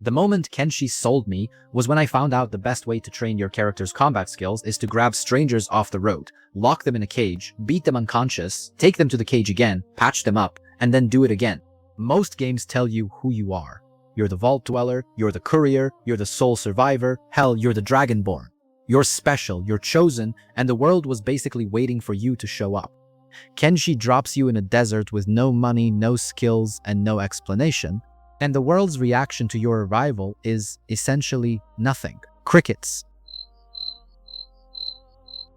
The moment Kenshi sold me was when I found out the best way to train your character's combat skills is to grab strangers off the road, lock them in a cage, beat them unconscious, take them to the cage again, patch them up, and then do it again. Most games tell you who you are. You're the Vault Dweller, you're the Courier, you're the Sole Survivor, hell, you're the Dragonborn. You're special, you're chosen, and the world was basically waiting for you to show up. Kenshi drops you in a desert with no money, no skills, and no explanation, and the world's reaction to your arrival is essentially nothing. Crickets.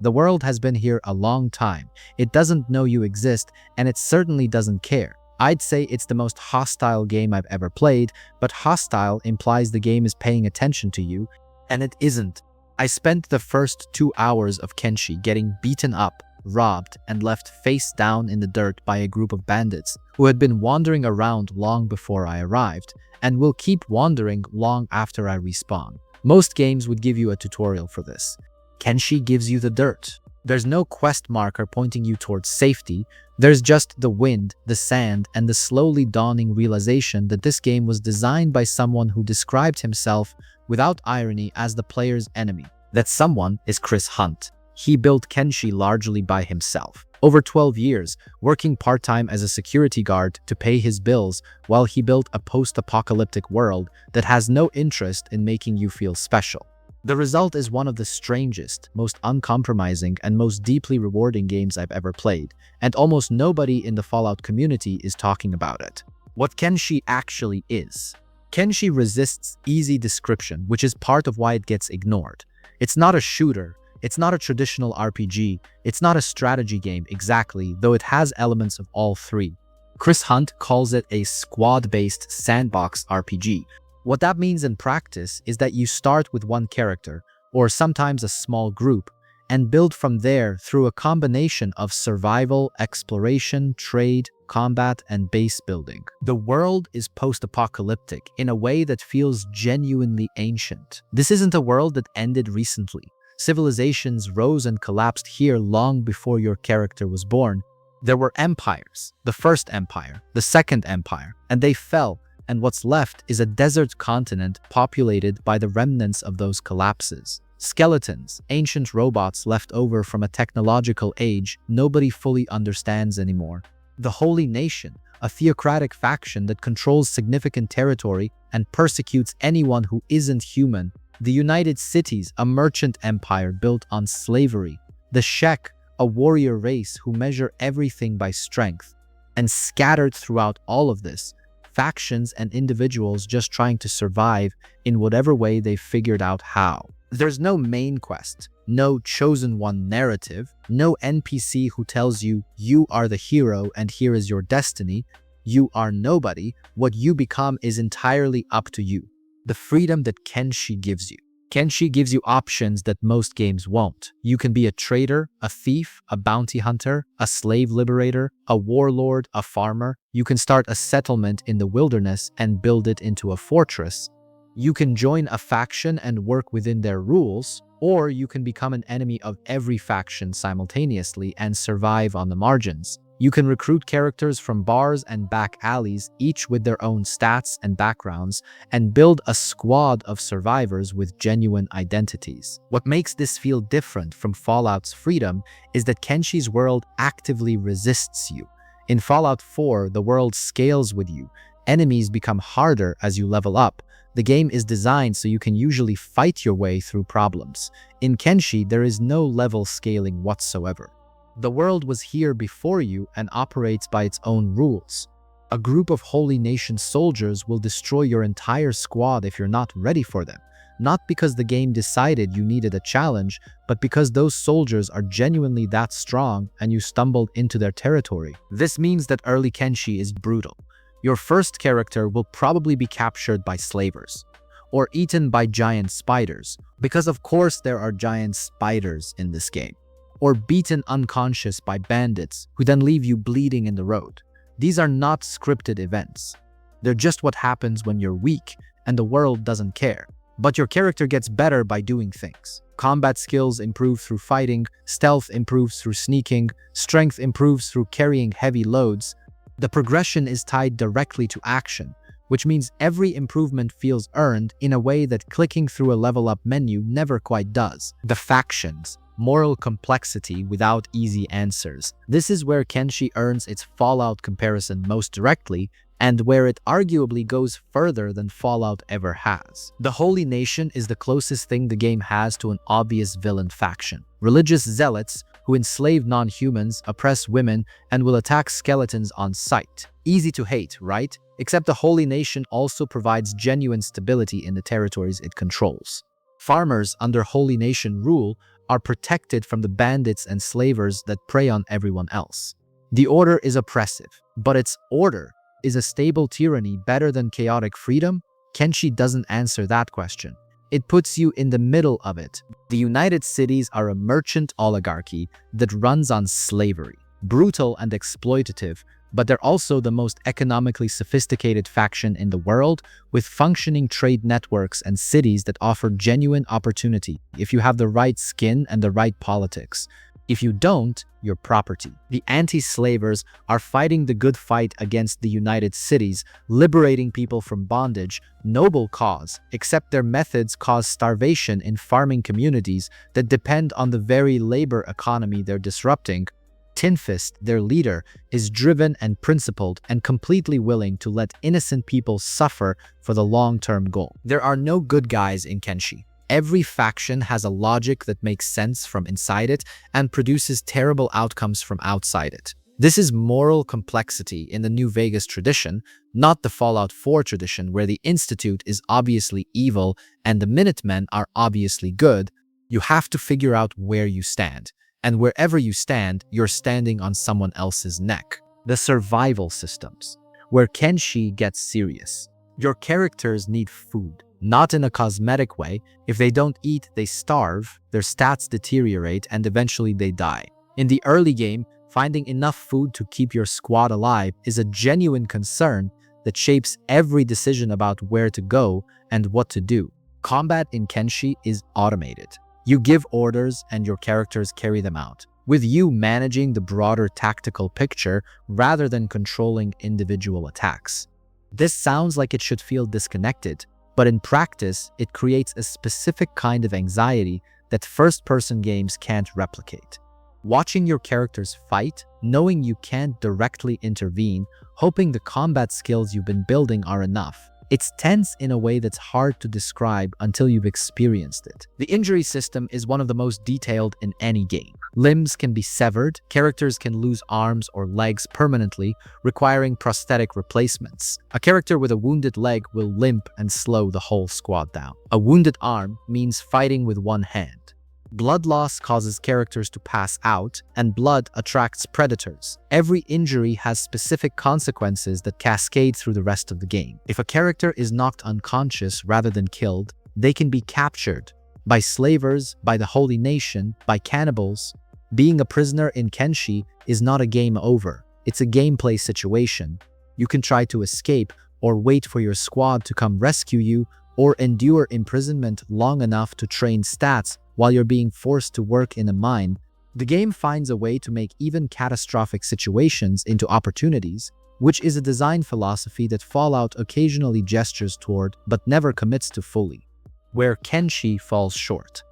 The world has been here a long time. It doesn't know you exist, and it certainly doesn't care. I'd say it's the most hostile game I've ever played, but hostile implies the game is paying attention to you, and it isn't. I spent the first 2 hours of Kenshi getting beaten up, robbed, and left face down in the dirt by a group of bandits who had been wandering around long before I arrived, and will keep wandering long after I respawn. Most games would give you a tutorial for this. Kenshi gives you the dirt. There's no quest marker pointing you towards safety. There's just the wind, the sand, and the slowly dawning realization that this game was designed by someone who described himself, without irony, as the player's enemy. That someone is Chris Hunt. He built Kenshi largely by himself. Over 12 years, working part-time as a security guard to pay his bills while he built a post-apocalyptic world that has no interest in making you feel special. The result is one of the strangest, most uncompromising, and most deeply rewarding games I've ever played, and almost nobody in the Fallout community is talking about it. What Kenshi actually is. Kenshi resists easy description, which is part of why it gets ignored. It's not a shooter, it's not a traditional RPG, it's not a strategy game exactly, though it has elements of all three. Chris Hunt calls it a squad-based sandbox RPG. What that means in practice is that you start with one character, or sometimes a small group, and build from there through a combination of survival, exploration, trade, combat, and base building. The world is post-apocalyptic in a way that feels genuinely ancient. This isn't a world that ended recently. Civilizations rose and collapsed here long before your character was born. There were empires, the First Empire, the Second Empire, and they fell, and what's left is a desert continent populated by the remnants of those collapses. Skeletons, ancient robots left over from a technological age nobody fully understands anymore. The Holy Nation, a theocratic faction that controls significant territory and persecutes anyone who isn't human. The United Cities, a merchant empire built on slavery. The Shek, a warrior race who measure everything by strength. And scattered throughout all of this, factions and individuals just trying to survive in whatever way they figured out how. There's no main quest, no chosen one narrative, no NPC who tells you, you are the hero and here is your destiny. You are nobody. What you become is entirely up to you. The freedom that Kenshi gives you. Kenshi gives you options that most games won't. You can be a trader, a thief, a bounty hunter, a slave liberator, a warlord, a farmer. You can start a settlement in the wilderness and build it into a fortress. You can join a faction and work within their rules, or you can become an enemy of every faction simultaneously and survive on the margins. You can recruit characters from bars and back alleys, each with their own stats and backgrounds, and build a squad of survivors with genuine identities. What makes this feel different from Fallout's freedom is that Kenshi's world actively resists you. In Fallout 4, the world scales with you. Enemies become harder as you level up. The game is designed so you can usually fight your way through problems. In Kenshi, there is no level scaling whatsoever. The world was here before you and operates by its own rules. A group of Holy Nation soldiers will destroy your entire squad if you're not ready for them. Not because the game decided you needed a challenge, but because those soldiers are genuinely that strong and you stumbled into their territory. This means that early Kenshi is brutal. Your first character will probably be captured by slavers, or eaten by giant spiders, because of course there are giant spiders in this game. Or beaten unconscious by bandits who then leave you bleeding in the road. These are not scripted events. They're just what happens when you're weak and the world doesn't care. But your character gets better by doing things. Combat skills improve through fighting, stealth improves through sneaking, strength improves through carrying heavy loads. The progression is tied directly to action. which means every improvement feels earned in a way that clicking through a level up menu never quite does. The factions. Moral complexity without easy answers. This is where Kenshi earns its Fallout comparison most directly, and where it arguably goes further than Fallout ever has. The Holy Nation is the closest thing the game has to an obvious villain faction. Religious zealots who enslave non-humans, oppress women, and will attack skeletons on sight. Easy to hate, right? Except the Holy Nation also provides genuine stability in the territories it controls. Farmers under Holy Nation rule are protected from the bandits and slavers that prey on everyone else. The order is oppressive, but its order is a stable tyranny better than chaotic freedom? Kenshi doesn't answer that question. It puts you in the middle of it. The United Cities are a merchant oligarchy that runs on slavery. Brutal and exploitative, but they're also the most economically sophisticated faction in the world, with functioning trade networks and cities that offer genuine opportunity if you have the right skin and the right politics. If you don't, you're property. The anti-slavers are fighting the good fight against the United Cities, liberating people from bondage, noble cause, except their methods cause starvation in farming communities that depend on the very labor economy they're disrupting. Tinfist, their leader, is driven and principled and completely willing to let innocent people suffer for the long-term goal. There are no good guys in Kenshi. Every faction has a logic that makes sense from inside it and produces terrible outcomes from outside it. This is moral complexity in the New Vegas tradition, not the Fallout 4 tradition where the Institute is obviously evil and the Minutemen are obviously good. You have to figure out where you stand. And wherever you stand, you're standing on someone else's neck. The survival systems, where Kenshi gets serious. Your characters need food, not in a cosmetic way. If they don't eat, they starve, their stats deteriorate, and eventually they die. In the early game, finding enough food to keep your squad alive is a genuine concern that shapes every decision about where to go and what to do. Combat in Kenshi is automated. You give orders and your characters carry them out, with you managing the broader tactical picture rather than controlling individual attacks. This sounds like it should feel disconnected, but in practice, it creates a specific kind of anxiety that first-person games can't replicate. Watching your characters fight, knowing you can't directly intervene, hoping the combat skills you've been building are enough. It's tense in a way that's hard to describe until you've experienced it. The injury system is one of the most detailed in any game. Limbs can be severed, characters can lose arms or legs permanently, requiring prosthetic replacements. A character with a wounded leg will limp and slow the whole squad down. A wounded arm means fighting with one hand. Blood loss causes characters to pass out, and blood attracts predators. Every injury has specific consequences that cascade through the rest of the game. If a character is knocked unconscious rather than killed, they can be captured by slavers, by the Holy Nation, by cannibals. Being a prisoner in Kenshi is not a game over. It's a gameplay situation. You can try to escape, or wait for your squad to come rescue you, or endure imprisonment long enough to train stats while you're being forced to work in a mine. The game finds a way to make even catastrophic situations into opportunities, which is a design philosophy that Fallout occasionally gestures toward but never commits to fully. Where Kenshi falls short.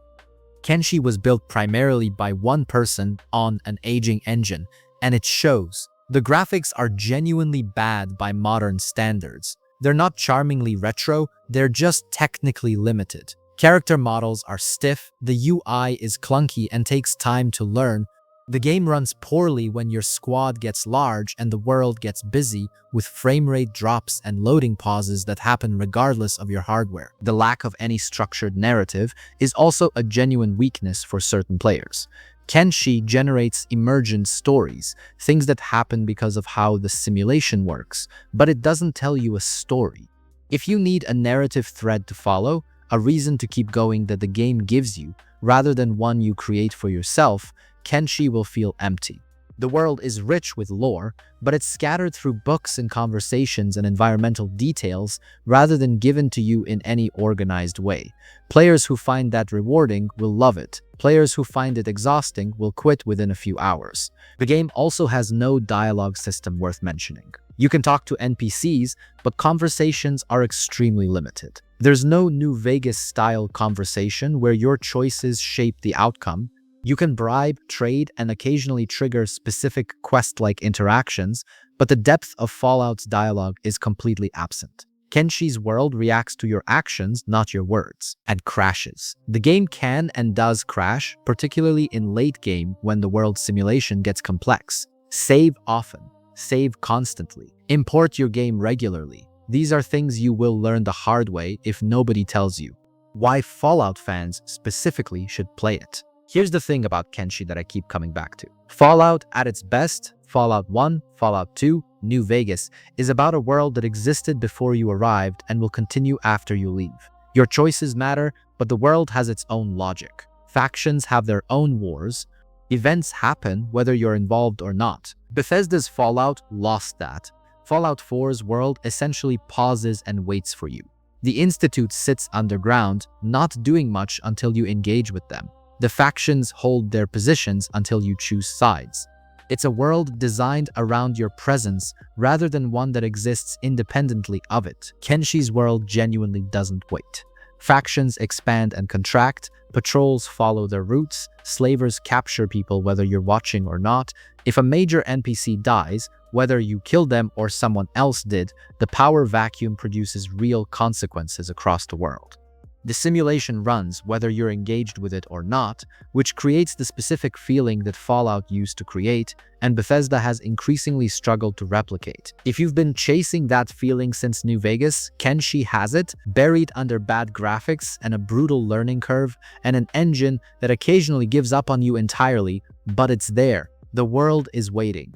Kenshi was built primarily by one person on an aging engine, and it shows. The graphics are genuinely bad by modern standards. They're not charmingly retro, they're just technically limited. Character models are stiff, the UI is clunky and takes time to learn. The game runs poorly when your squad gets large and the world gets busy, with frame rate drops and loading pauses that happen regardless of your hardware. The lack of any structured narrative is also a genuine weakness for certain players. Kenshi generates emergent stories, things that happen because of how the simulation works, but it doesn't tell you a story. If you need a narrative thread to follow, a reason to keep going that the game gives you, rather than one you create for yourself, Kenshi will feel empty. The world is rich with lore, but it's scattered through books and conversations and environmental details rather than given to you in any organized way. Players who find that rewarding will love it. Players who find it exhausting will quit within a few hours. The game also has no dialogue system worth mentioning. You can talk to NPCs, but conversations are extremely limited. There's no New Vegas-style conversation where your choices shape the outcome. You can bribe, trade, and occasionally trigger specific quest-like interactions, but the depth of Fallout's dialogue is completely absent. Kenshi's world reacts to your actions, not your words, and crashes. The game can and does crash, particularly in late game when the world simulation gets complex. Save often. Save constantly. Import your game regularly. These are things you will learn the hard way if nobody tells you. Why Fallout fans specifically should play it. Here's the thing about Kenshi that I keep coming back to. Fallout at its best, Fallout 1, Fallout 2, New Vegas, is about a world that existed before you arrived and will continue after you leave. Your choices matter, but the world has its own logic. Factions have their own wars. Events happen whether you're involved or not. Bethesda's Fallout lost that. Fallout 4's world essentially pauses and waits for you. The Institute sits underground, not doing much until you engage with them. The factions hold their positions until you choose sides. It's a world designed around your presence rather than one that exists independently of it. Kenshi's world genuinely doesn't wait. Factions expand and contract, patrols follow their routes, slavers capture people whether you're watching or not. If a major NPC dies, whether you killed them or someone else did, the power vacuum produces real consequences across the world. The simulation runs whether you're engaged with it or not, which creates the specific feeling that Fallout used to create, and Bethesda has increasingly struggled to replicate. If you've been chasing that feeling since New Vegas, Kenshi has it, buried under bad graphics and a brutal learning curve, and an engine that occasionally gives up on you entirely, but it's there. The world is waiting.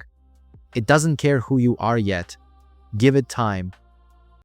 It doesn't care who you are yet. Give it time.